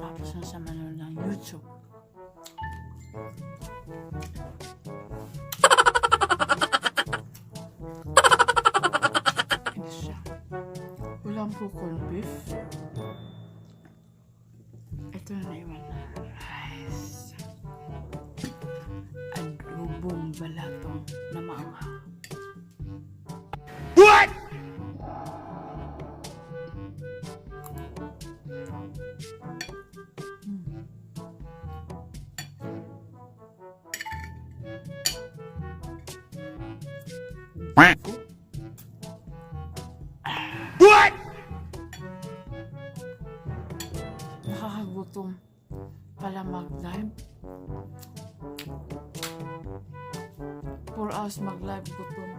Tapos na sa manood ng YouTube. Ito siya. Ulam po corned beef. Ito na iwan na rice. Adobong balatong na maanghang. What? What? Nakakagutom pala mag-live. 4 hours mag-live, gutom.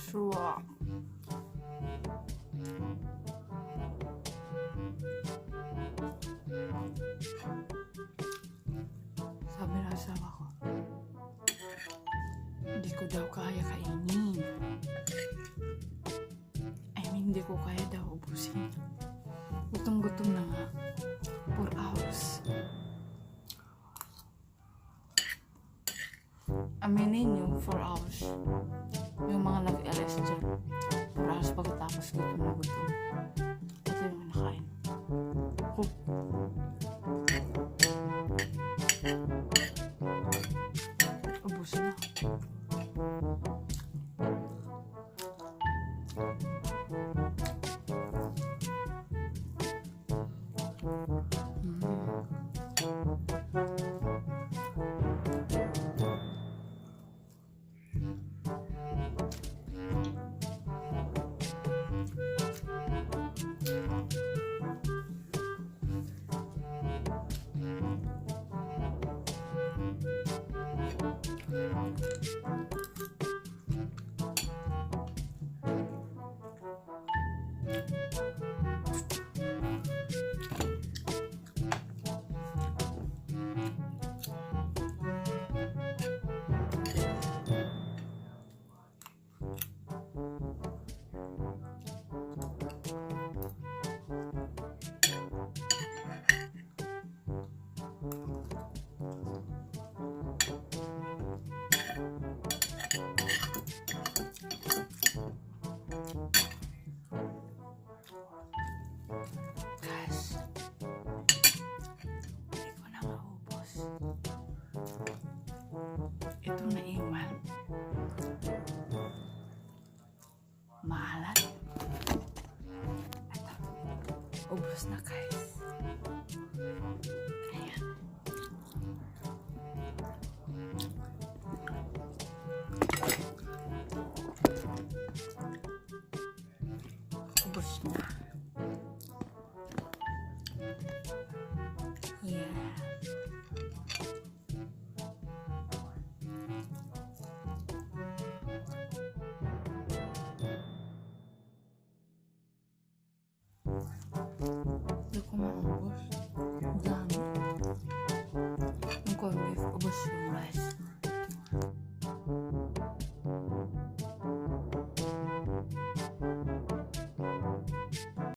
Sure. Sabi ng asawa ko, hindi ko daw kaya kainin. I mean, hindi ko kaya daw ubusin. Gutom-gutom na nga. 4 hours. Aminin yung 4 hours. Yung mga nag-LS dyan. 4 hours pagkatapos gutom na gutom. Ito yung nakain. Oh. Ubus na. Guys, hindi ko na maubos. Ito na iwan. Maalat. Ito. Ubos na guys. Ayan. Ubos na. Yeah.